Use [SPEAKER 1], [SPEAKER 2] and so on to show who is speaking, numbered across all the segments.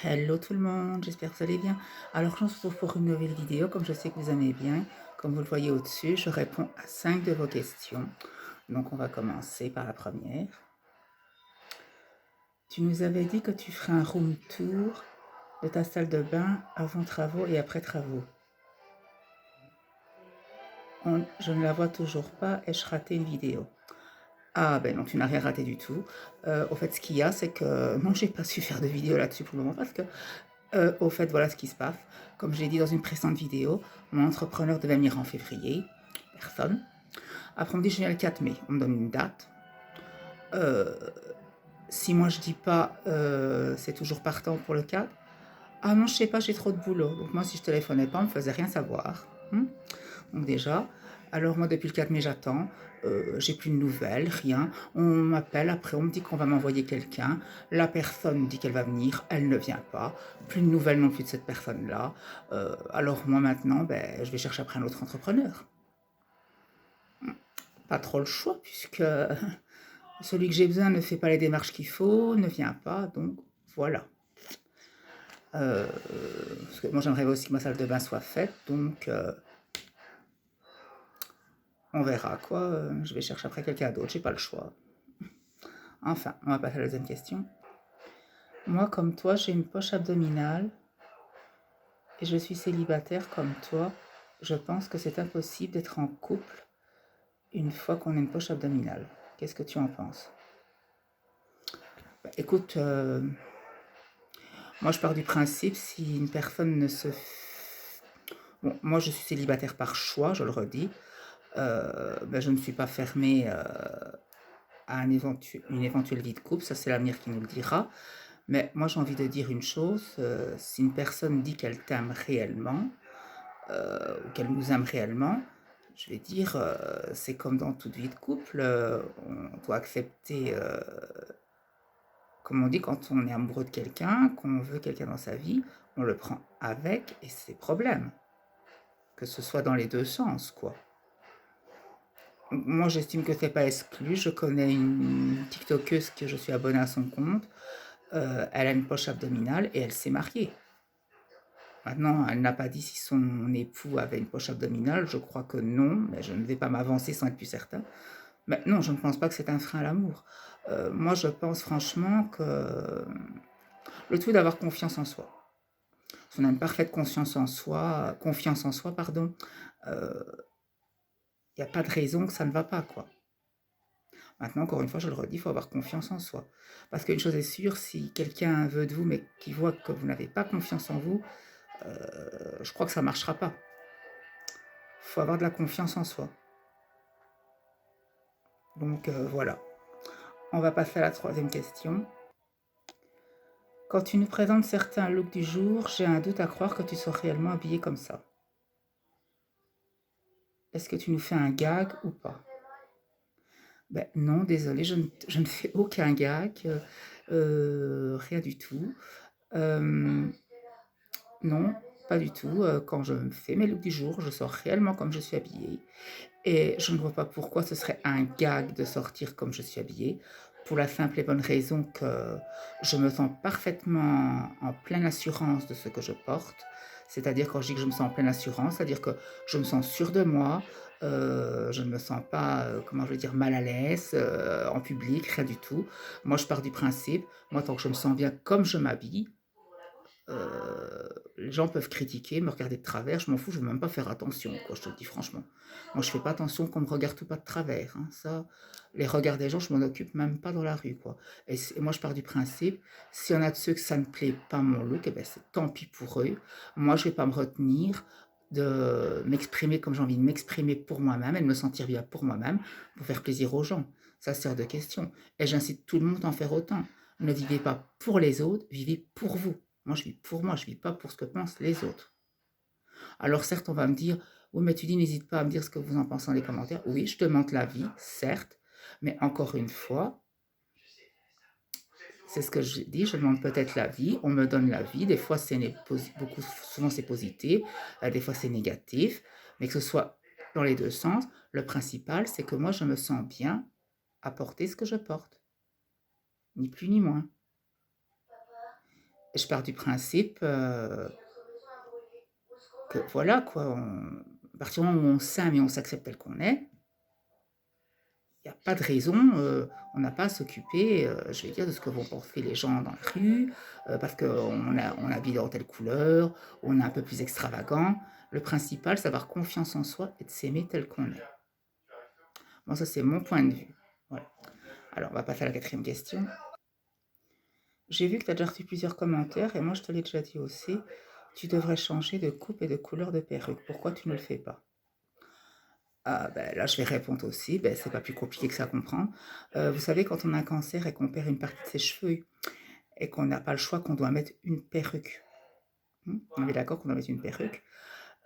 [SPEAKER 1] Hello tout le monde, j'espère que vous allez bien. Alors je me retrouve pour une nouvelle vidéo, comme je sais que vous aimez bien. Comme vous le voyez au-dessus, je réponds à 5 de vos questions. Donc on va commencer par la première. Tu nous avais dit que tu ferais un room tour de ta salle de bain avant travaux et après travaux. Je ne la vois toujours pas, ai-je raté une vidéo? Ah ben non, tu n'as rien raté du tout. Au fait, ce qu'il y a, c'est que non, j'ai pas su faire de vidéo là-dessus pour le moment parce que au fait, voilà ce qui se passe. Comme je l'ai dit dans une précédente vidéo, mon entrepreneur devait venir en février. Personne. Après, on me dit je viens le 4 mai. On me donne une date. Euh, si moi je dis pas c'est toujours partant pour le 4. Ah non, je sais pas, j'ai trop de boulot. Donc moi, si je téléphonais pas, on me faisait rien savoir. Donc déjà, alors moi depuis le 4 mai j'attends, j'ai plus de nouvelles, rien. On m'appelle après, on me dit qu'on va m'envoyer quelqu'un. La personne dit qu'elle va venir, elle ne vient pas. Plus de nouvelles non plus de cette personne-là. Alors moi maintenant, ben, je vais chercher après un autre entrepreneur. Pas trop le choix puisque celui que j'ai besoin ne fait pas les démarches qu'il faut, ne vient pas, donc voilà. Parce que moi j'aimerais aussi que ma salle de bain soit faite, donc on verra quoi. Je vais chercher après quelqu'un d'autre, j'ai pas le choix. Enfin, on va passer à la deuxième question. Moi, comme toi, j'ai une poche abdominale et je suis célibataire comme toi. Je pense que c'est impossible d'être en couple une fois qu'on a une poche abdominale. Qu'est-ce que tu en penses? Bah, écoute, moi je pars du principe si une personne ne se... Bon, moi je suis célibataire par choix, je le redis. Ben, je ne suis pas fermée à une éventuelle vie de couple, ça c'est l'avenir qui nous le dira. Mais moi, j'ai envie de dire une chose, si une personne dit qu'elle t'aime réellement, ou qu'elle nous aime réellement, je vais dire, c'est comme dans toute vie de couple, on doit accepter, comme on dit, quand on est amoureux de quelqu'un, qu'on veut quelqu'un dans sa vie, on le prend avec et ses problèmes, que ce soit dans les deux sens, quoi. Moi, j'estime que c'est pas exclu. Je connais une TikTokeuse que je suis abonnée à son compte. Elle a une poche abdominale et elle s'est mariée. Maintenant, elle n'a pas dit si son époux avait une poche abdominale. Je crois que non, mais je ne vais pas m'avancer sans être plus certain. Mais non, je ne pense pas que c'est un frein à l'amour. Moi, je pense franchement que le tout est d'avoir confiance en soi. Si on a une parfaite confiance en soi, pardon, il n'y a pas de raison que ça ne va pas, quoi. Maintenant, encore une fois, je le redis, il faut avoir confiance en soi. Parce qu'une chose est sûre, si quelqu'un veut de vous, mais qui voit que vous n'avez pas confiance en vous, je crois que ça ne marchera pas. Il faut avoir de la confiance en soi. Donc voilà. On va passer à la troisième question. Quand tu nous présentes certains looks du jour, j'ai un doute à croire que tu sois réellement habillé comme ça. Est-ce que tu nous fais un gag ou pas? Ben non, désolé, je ne fais aucun gag, rien du tout. Non, pas du tout. Quand je me fais mes looks du jour, je sors réellement comme je suis habillée. Et je ne vois pas pourquoi ce serait un gag de sortir comme je suis habillée, pour la simple et bonne raison que je me sens parfaitement en pleine assurance de ce que je porte. C'est-à-dire, quand je dis que je me sens en pleine assurance, c'est-à-dire que je me sens sûre de moi, je ne me sens pas, comment je veux dire, mal à l'aise en public, rien du tout. Moi, je pars du principe, moi, tant que je me sens bien comme je m'habille, les gens peuvent critiquer, me regarder de travers, je m'en fous, je ne veux même pas faire attention, quoi, je te le dis franchement. Moi, je fais pas attention qu'on me regarde tout pas de travers, hein. Ça, les regards des gens, je m'en occupe même pas dans la rue, quoi. Et moi, je pars du principe, s'il y en a de ceux que ça ne plaît pas mon look, eh ben, c'est tant pis pour eux. Moi, je vais pas me retenir de m'exprimer comme j'ai envie de m'exprimer pour moi-même et de me sentir bien pour moi-même, pour faire plaisir aux gens. Ça sert de question. Et j'incite tout le monde à en faire autant. Ne vivez pas pour les autres, vivez pour vous. Moi, je vis pour moi, je vis pas pour ce que pensent les autres. Alors certes, on va me dire, oui, mais tu dis, n'hésite pas à me dire ce que vous en pensez dans les commentaires. Oui, je demande l'avis, certes, mais encore une fois, c'est ce que je dis, je demande peut-être l'avis, on me donne l'avis, des fois beaucoup, souvent c'est positif, des fois c'est négatif, mais que ce soit dans les deux sens, le principal, c'est que moi, je me sens bien à porter ce que je porte, ni plus ni moins. Et je pars du principe que voilà quoi, à partir du moment où on s'aime et on s'accepte tel qu'on est, il n'y a pas de raison, on n'a pas à s'occuper, je vais dire, de ce que vont penser les gens dans la rue, parce qu'on habille en telle couleur, on est un peu plus extravagant. Le principal, c'est d'avoir confiance en soi et de s'aimer tel qu'on est. Bon, ça, c'est mon point de vue. Voilà. Alors, on va passer à la quatrième question. J'ai vu que tu as déjà reçu plusieurs commentaires, et moi, je te l'ai déjà dit aussi, tu devrais changer de coupe et de couleur de perruque. Pourquoi tu ne le fais pas? Ah, ben, là, je vais répondre aussi, ben, c'est pas plus compliqué que ça à comprendre. Vous savez, quand on a un cancer et qu'on perd une partie de ses cheveux et qu'on n'a pas le choix, qu'on doit mettre une perruque. On est d'accord qu'on doit mettre une perruque.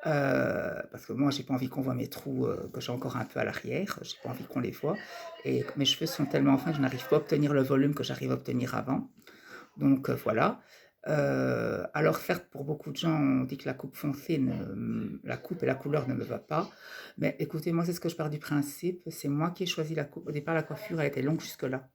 [SPEAKER 1] Parce que moi, j'ai pas envie qu'on voit mes trous que j'ai encore un peu à l'arrière. J'ai pas envie qu'on les voit. Et mes cheveux sont tellement fins que je n'arrive pas à obtenir le volume que j'arrive à obtenir avant. Donc voilà. Alors certes, pour beaucoup de gens, on dit que la coupe foncée, la coupe et la couleur ne me va pas. Mais écoutez, moi, c'est ce que je pars du principe. C'est moi qui ai choisi la coupe. Au départ, la coiffure, elle était longue jusque-là.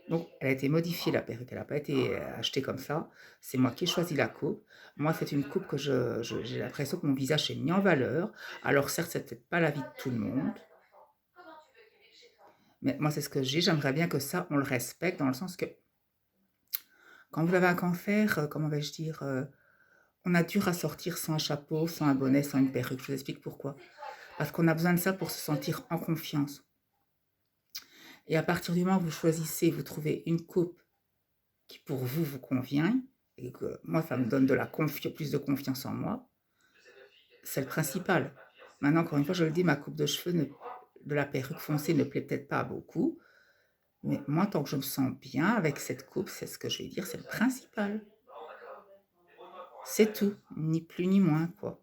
[SPEAKER 1] Donc, elle a été modifiée, la perruque. Elle n'a pas été achetée comme ça. C'est moi qui ai choisi la coupe. Moi, c'est une coupe que j'ai l'impression que mon visage est mis en valeur. Alors certes, c'est peut-être pas la vie de tout le monde. Mais moi, c'est ce que j'ai. J'aimerais bien que ça, on le respecte dans le sens que quand vous avez un cancer, comment vais-je dire, on a dur à sortir sans un chapeau, sans un bonnet, sans une perruque. Je vous explique pourquoi. Parce qu'on a besoin de ça pour se sentir en confiance. Et à partir du moment où vous choisissez, vous trouvez une coupe qui pour vous vous convient, et que moi ça me donne plus de confiance en moi, c'est le principal. Maintenant, encore une fois, je le dis, ma coupe de cheveux de la perruque foncée ne plaît peut-être pas à beaucoup, mais moi, tant que je me sens bien avec cette coupe, c'est ce que je vais dire, c'est le principal. C'est tout, ni plus ni moins, quoi.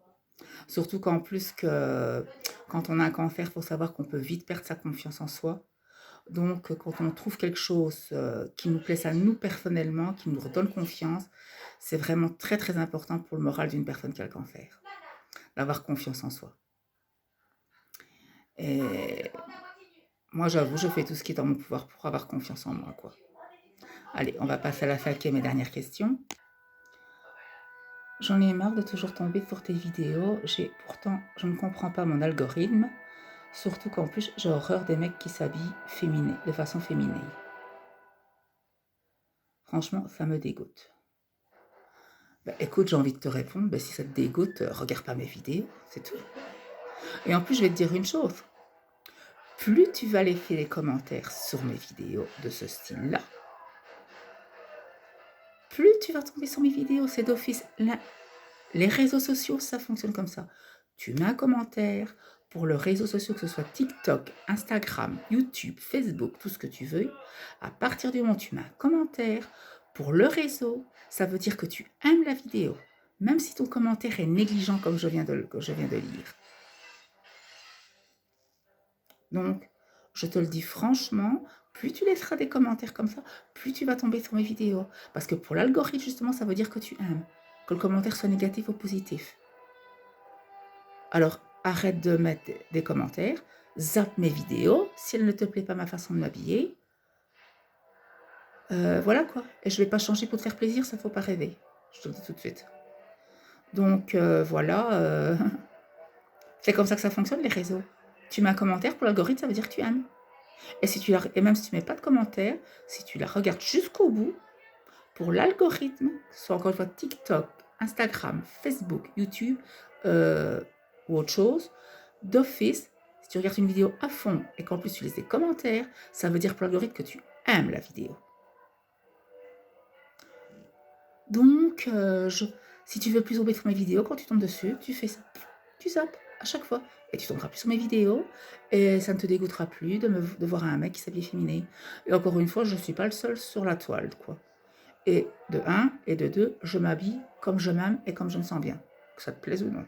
[SPEAKER 1] Surtout qu'en plus que quand on a un cancer, il faut savoir qu'on peut vite perdre sa confiance en soi. Donc, quand on trouve quelque chose qui nous plaise à nous personnellement, qui nous redonne confiance, c'est vraiment très très important pour le moral d'une personne qui a le cancer, d'avoir confiance en soi. Et moi, j'avoue, je fais tout ce qui est en mon pouvoir pour avoir confiance en moi, quoi. Allez, on va passer à la cinquième et dernière question. J'en ai marre de toujours tomber sur tes vidéos. Pourtant, je ne comprends pas mon algorithme. Surtout qu'en plus, j'ai horreur des mecs qui s'habillent de façon féminine. Franchement, ça me dégoûte. Bah, écoute, j'ai envie de te répondre, bah, si ça te dégoûte, regarde pas mes vidéos, c'est tout. Et en plus, je vais te dire une chose. Plus tu vas laisser les commentaires sur mes vidéos de ce style-là, plus tu vas tomber sur mes vidéos. C'est d'office. Les réseaux sociaux, ça fonctionne comme ça. Tu mets un commentaire pour le réseau social, que ce soit TikTok, Instagram, YouTube, Facebook, tout ce que tu veux. À partir du moment où tu mets un commentaire pour le réseau, ça veut dire que tu aimes la vidéo, même si ton commentaire est négligent comme je viens de lire. Donc, je te le dis franchement, plus tu laisseras des commentaires comme ça, plus tu vas tomber sur mes vidéos. Parce que pour l'algorithme, justement, ça veut dire que tu aimes, que le commentaire soit négatif ou positif. Alors, arrête de mettre des commentaires, zappe mes vidéos, si elle ne te plaît pas ma façon de m'habiller. Voilà quoi. Et je ne vais pas changer pour te faire plaisir, ça ne faut pas rêver. Je te le dis tout de suite. Donc voilà, c'est comme ça que ça fonctionne les réseaux. Tu mets un commentaire pour l'algorithme, ça veut dire que tu aimes. Et même si tu ne mets pas de commentaire, si tu la regardes jusqu'au bout, pour l'algorithme, que ce soit encore une fois TikTok, Instagram, Facebook, YouTube ou autre chose, d'office, si tu regardes une vidéo à fond et qu'en plus tu laisses des commentaires, ça veut dire pour l'algorithme que tu aimes la vidéo. Donc, si tu veux plus tomber sur mes vidéos, quand tu tombes dessus, tu fais ça. Tu zappes à chaque fois. Et tu tomberas plus sur mes vidéos et ça ne te dégoûtera plus de voir un mec qui s'habille féminin. Et encore une fois, je ne suis pas le seul sur la toile, quoi. Et de 1 et de 2, je m'habille comme je m'aime et comme je me sens bien. Que ça te plaise ou non.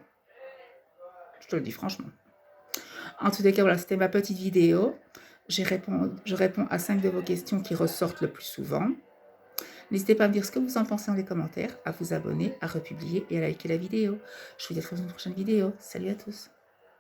[SPEAKER 1] Je te le dis franchement. En tous les cas, voilà, c'était ma petite vidéo. Je réponds à 5 de vos questions qui ressortent le plus souvent. N'hésitez pas à me dire ce que vous en pensez dans les commentaires, à vous abonner, à republier et à liker la vidéo. Je vous dis à très bientôt dans une prochaine vidéo. Salut à tous.